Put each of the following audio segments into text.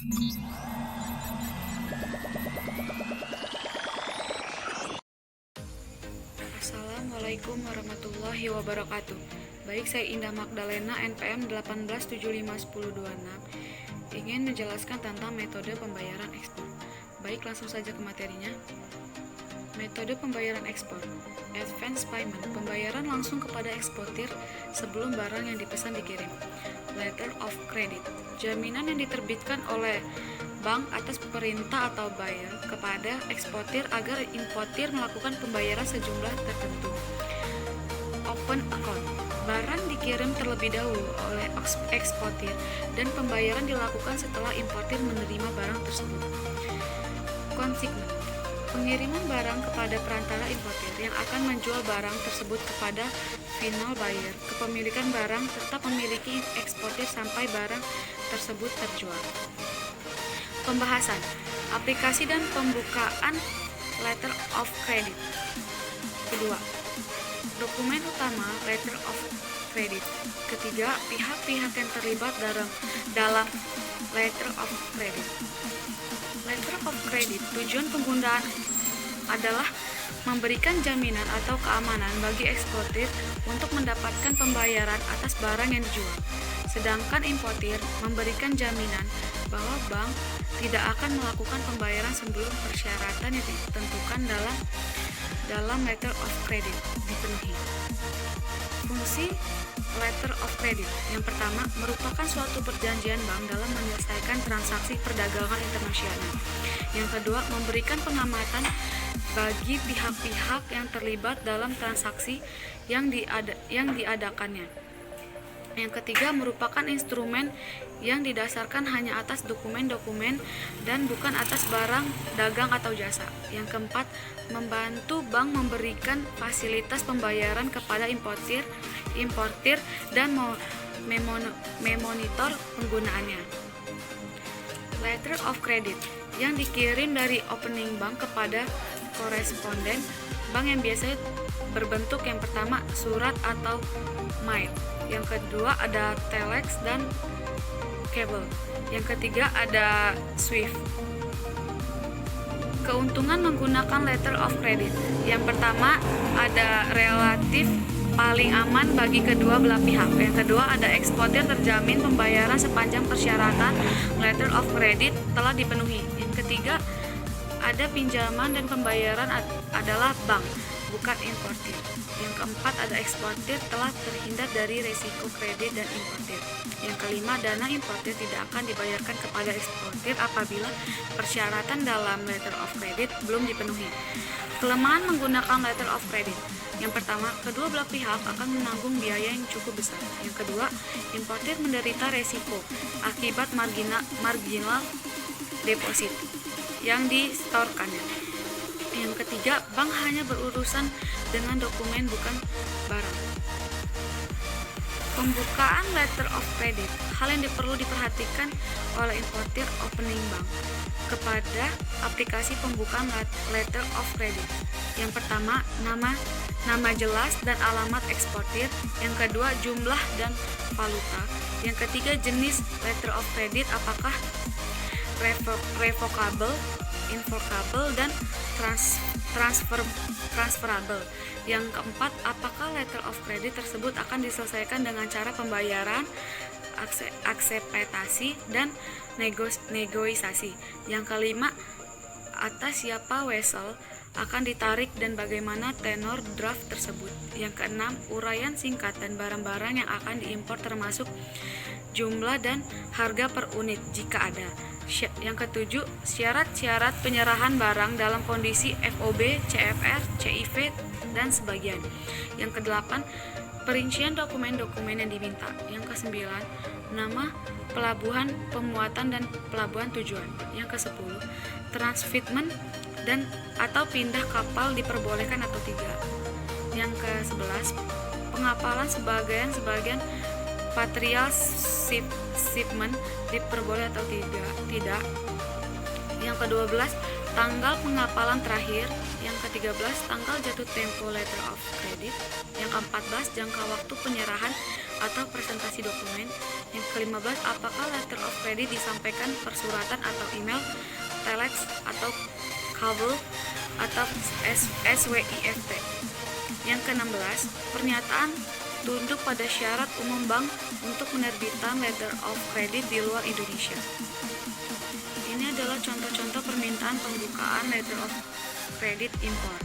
Assalamualaikum warahmatullahi wabarakatuh. Baik, saya Indah Magdalena, NPM 18751026, ingin menjelaskan tentang metode pembayaran ekspor. Baik, langsung saja ke materinya. Metode pembayaran ekspor. Advance payment, pembayaran langsung kepada eksportir sebelum barang yang dipesan dikirim. Letter of credit, jaminan yang diterbitkan oleh bank atas perintah atau buyer kepada eksportir agar importir melakukan pembayaran sejumlah tertentu. Open account, barang dikirim terlebih dahulu oleh eksportir dan pembayaran dilakukan setelah importir menerima barang tersebut. Consignment, pengiriman barang kepada perantara importir yang akan menjual barang tersebut kepada final buyer. Kepemilikan barang tetap memiliki eksportir sampai barang tersebut terjual. Pembahasan, aplikasi dan pembukaan letter of credit. Kedua, dokumen utama letter of credit. Ketiga, pihak-pihak yang terlibat dalam letter of credit. Letter of credit, tujuan penggunaan adalah memberikan jaminan atau keamanan bagi eksportir untuk mendapatkan pembayaran atas barang yang dijual. Sedangkan importir memberikan jaminan bahwa bank tidak akan melakukan pembayaran sebelum persyaratan yang ditentukan dalam letter of credit dipenuhi. Fungsi letter of credit yang pertama merupakan suatu perjanjian bank dalam menyelesaikan transaksi perdagangan internasional. Yang kedua, memberikan pengamatan bagi pihak-pihak yang terlibat dalam transaksi yang diadakannya. Yang ketiga, merupakan instrumen yang didasarkan hanya atas dokumen-dokumen dan bukan atas barang, dagang, atau jasa. Yang keempat, membantu bank memberikan fasilitas pembayaran kepada importir dan memonitor penggunaannya. Letter of credit yang dikirim dari opening bank kepada koresponden bank yang biasanya berbentuk yang pertama surat atau mail. Yang kedua ada telex dan kabel. Yang ketiga ada SWIFT. Keuntungan menggunakan letter of credit. Yang pertama ada relatif paling aman bagi kedua belah pihak. Yang kedua ada eksportir terjamin pembayaran sepanjang persyaratan letter of credit telah dipenuhi. Yang ketiga ada pinjaman dan pembayaran adalah bank, bukan importir. Yang keempat ada eksportir telah terhindar dari resiko kredit dan importir. Yang kelima, dana importir tidak akan dibayarkan kepada eksportir apabila persyaratan dalam letter of credit belum dipenuhi. Kelemahan menggunakan letter of credit. Yang pertama, kedua belah pihak akan menanggung biaya yang cukup besar. Yang kedua, importir menderita resiko akibat marginal deposit yang disetorkannya. Yang ketiga, bank hanya berurusan dengan dokumen bukan barang. Pembukaan letter of credit, hal yang perlu diperhatikan oleh importir opening bank kepada aplikasi pembukaan letter of credit. Yang pertama, nama jelas dan alamat eksportir. Yang kedua, jumlah dan valuta. Yang ketiga, jenis letter of credit, apakah revocable, invocable, dan transferable. Yang keempat, apakah letter of credit tersebut akan diselesaikan dengan cara pembayaran, akseptasi, dan negosiasi. Yang kelima, atas siapa wesel akan ditarik dan bagaimana tenor draft tersebut. Yang keenam, uraian singkat dan barang-barang yang akan diimpor termasuk jumlah dan harga per unit jika ada. Yang ketujuh, syarat-syarat penyerahan barang dalam kondisi FOB, CFR, CIV, dan sebagian. Yang kedelapan, perincian dokumen-dokumen yang diminta. Yang kesembilan, nama pelabuhan pemuatan dan pelabuhan tujuan. Yang kesepuluh, transshipment dan atau pindah kapal diperbolehkan atau tidak. Yang ke-11, pengapalan sebagian material shipment diperboleh atau tidak. Yang ke-12, tanggal pengapalan terakhir. Yang ke-13, tanggal jatuh tempo letter of credit. Yang ke-14, jangka waktu penyerahan atau presentasi dokumen. Yang ke-15, apakah letter of credit disampaikan persuratan atau email, telex atau kabel atau SWIFT. Yang ke-16, pernyataan tunduk pada syarat umum bank untuk menerbitkan letter of credit di luar Indonesia. Ini adalah contoh-contoh permintaan pembukaan letter of credit impor.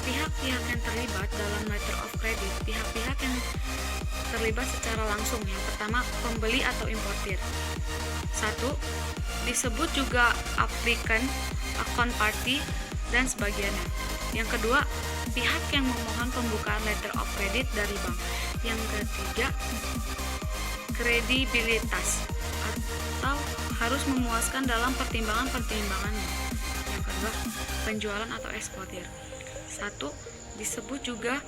Pihak-pihak yang terlibat dalam letter of credit, pihak-pihak yang terlibat secara langsung. Yang pertama, pembeli atau importir. 1. Disebut juga applicant, account party, dan sebagainya. Yang kedua, pihak yang memohon pembukaan letter of credit dari bank. Yang ketiga, kredibilitas atau harus memuaskan dalam pertimbangan-pertimbangannya. Yang kedua, penjualan atau eksportir. 1. Disebut juga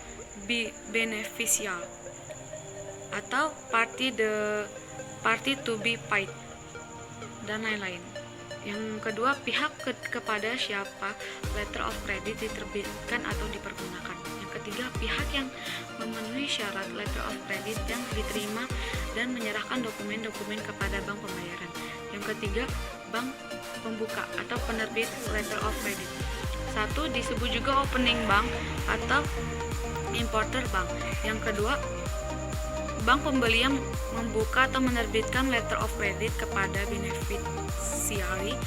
beneficial atau party to be paid dan lain-lain. Yang kedua, pihak kepada siapa letter of credit diterbitkan atau dipergunakan. Yang ketiga, pihak yang memenuhi syarat letter of credit yang diterima dan menyerahkan dokumen-dokumen kepada bank pembayaran. Yang ketiga, bank pembuka atau penerbit letter of credit. 1. Disebut juga opening bank atau importer bank. Yang kedua, bank pembeli yang membuka atau menerbitkan letter of credit kepada beneficiary.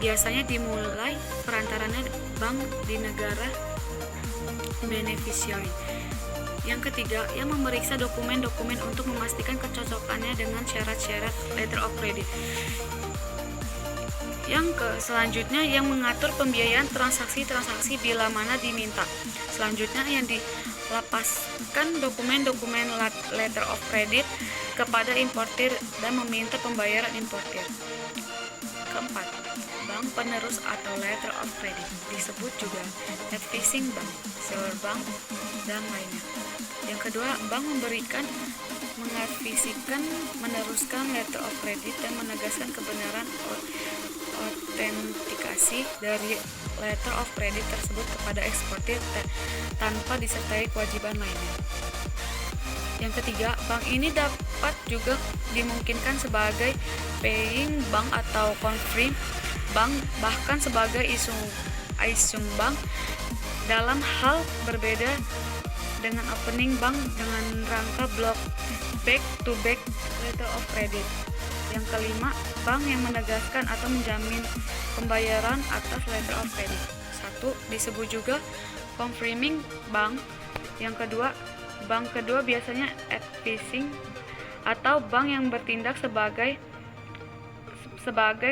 Biasanya dimulai perantaranya bank di negara beneficiary. Yang ketiga, yang memeriksa dokumen-dokumen untuk memastikan kecocokannya dengan syarat-syarat letter of credit. Selanjutnya yang mengatur pembiayaan transaksi-transaksi bila mana diminta. Selanjutnya yang dilapaskan dokumen-dokumen letter of credit kepada importir dan meminta pembayaran importir. Keempat, bank penerus atau letter of credit, disebut juga advising bank, seller bank, dan lainnya. Yang kedua, bank mengadvisikan, meneruskan letter of credit dan menegaskan kebenaran autentikasi dari letter of credit tersebut kepada eksportir tanpa disertai kewajiban lainnya. Yang ketiga, bank ini dapat juga dimungkinkan sebagai paying bank atau confirm bank, bahkan sebagai issuing bank dalam hal berbeda dengan opening bank dengan rangka block back-to-back letter of credit. Yang kelima, bank yang menegaskan atau menjamin pembayaran atas letter of credit. 1. Disebut juga confirming bank. Yang kedua, bank kedua biasanya advising atau bank yang bertindak sebagai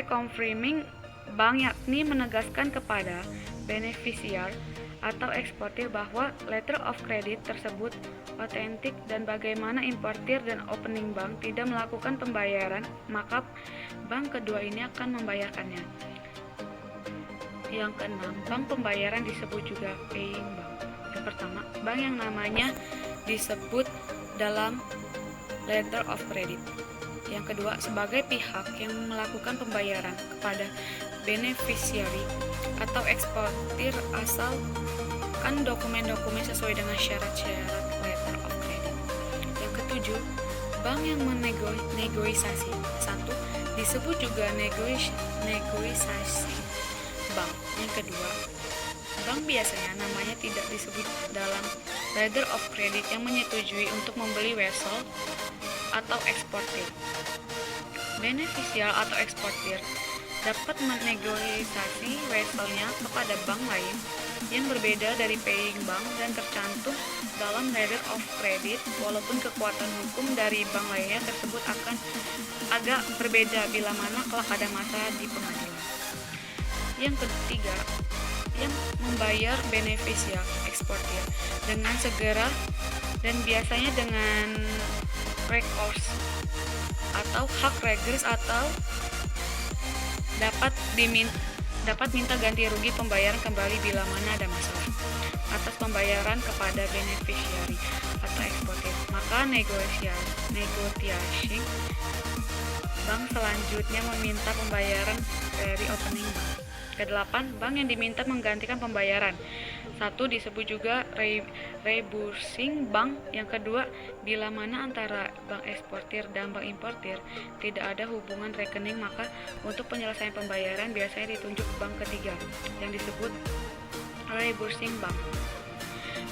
confirming bank, yakni menegaskan kepada beneficiar atau eksportir bahwa letter of credit tersebut otentik dan bagaimana importir dan opening bank tidak melakukan pembayaran, maka bank kedua ini akan membayarkannya. Yang keenam, bank pembayaran disebut juga paying bank. Yang pertama, bank yang namanya disebut dalam letter of credit. Yang kedua, sebagai pihak yang melakukan pembayaran kepada beneficiary atau eksportir asal kan dokumen-dokumen sesuai dengan syarat-syarat letter of credit. Yang ketujuh, bank yang menegosiasi. 1. Disebut juga negosiasi bank. Yang kedua, bank biasanya namanya tidak disebut dalam letter of credit yang menyetujui untuk membeli vessel atau eksportir. Beneficial atau eksportir dapat menegosiasi vesselnya kepada bank lain yang berbeda dari paying bank dan tercantum dalam letter of credit, walaupun kekuatan hukum dari bank lainnya tersebut akan agak berbeda bila mana kelak ada masalah di pengadilan. Yang ketiga, yang membayar beneficial eksportir dengan segera dan biasanya dengan recourse atau hak regres atau dapat minta ganti rugi pembayaran kembali bila mana ada masalah atas pembayaran kepada beneficiary atau eksportir. Maka negosiasi bank selanjutnya meminta pembayaran dari opening bank. Ke-8, bank yang diminta menggantikan pembayaran. 1. Disebut juga reimbursing bank. Yang kedua, bila mana antara bank eksportir dan bank importir tidak ada hubungan rekening, maka untuk penyelesaian pembayaran biasanya ditunjuk bank ketiga yang disebut reimbursing bank.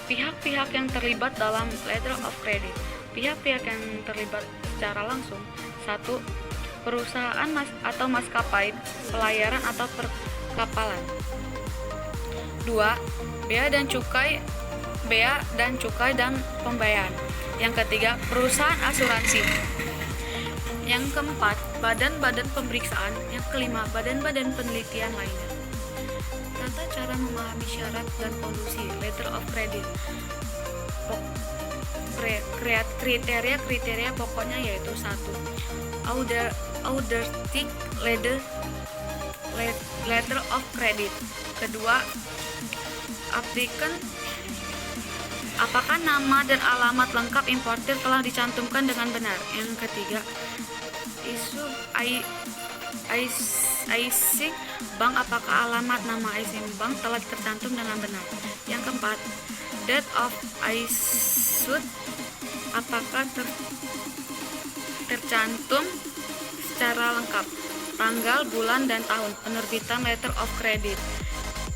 Pihak-pihak yang terlibat dalam letter of credit. Pihak-pihak yang terlibat secara langsung. 1. Perusahaan atau maskapai pelayaran atau perkapalan. 2. Bea dan cukai dan pembayaran. Yang ketiga, perusahaan asuransi. Yang keempat, badan-badan pemeriksaan. Yang kelima, badan-badan penelitian lainnya. Tata cara memahami syarat dan kondisi letter of credit. Kriteria pokoknya yaitu 1. Auditing letter of credit. Kedua, applicant, apakah nama dan alamat lengkap importir telah dicantumkan dengan benar. Yang ketiga, isu IC bank, apakah alamat nama IC bank telah tercantum dengan benar. Yang keempat, date of issued, apakah tercantum secara lengkap tanggal, bulan, dan tahun penerbitan letter of credit.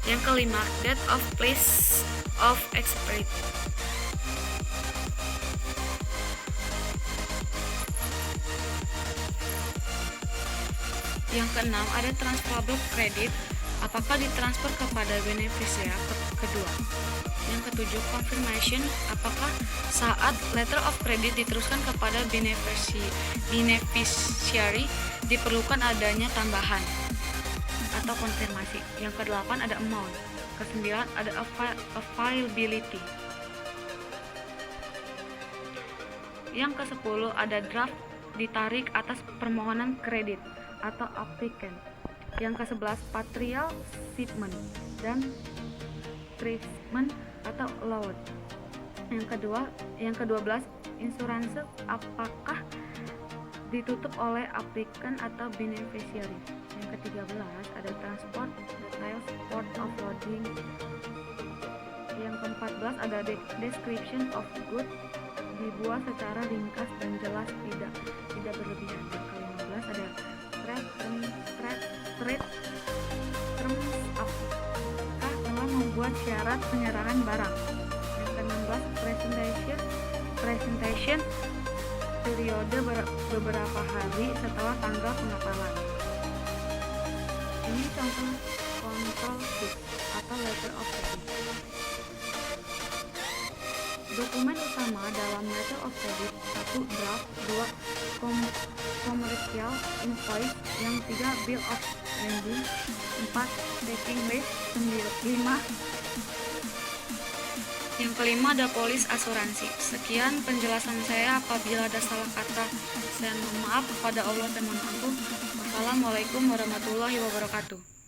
Yang kelima, date of place of expiry. Yang keenam, ada transferable credit, apakah ditransfer kepada beneficiary kedua. Yang ketujuh, confirmation, apakah saat letter of credit diteruskan kepada beneficiary diperlukan adanya tambahan atau konfirmasi. Yang ke-8 ada amount. Ke-9 ada availability. Yang ke-10 ada draft, ditarik atas permohonan kredit atau applicant. Yang ke-11 partial shipment dan treatment atau allowed. Yang ke-12 insurance, apakah ditutup oleh applicant atau beneficiary. Yang ke-13 ada transport, details, port of loading. Yang ke-14 ada description of good, dibuat secara ringkas dan jelas, tidak berlebihan. Yang ke-15 ada trade terms, apakah telah membuat syarat penyerangan barang. Yang ke-16 presentation periode beberapa hari setelah tanggal pengenalan. Ini contoh control sheet atau letter of credit. Dokumen utama dalam letter of credit: 1. Draft, 2. Commercial invoice, yang 3. Bill of lading, 4. Packing list, 5. Yang kelima ada polis asuransi. Sekian penjelasan saya. Apabila ada salah kata, saya mohon maaf. Kepada Allah saya mohon ampun. Wassalamualaikum warahmatullahi wabarakatuh.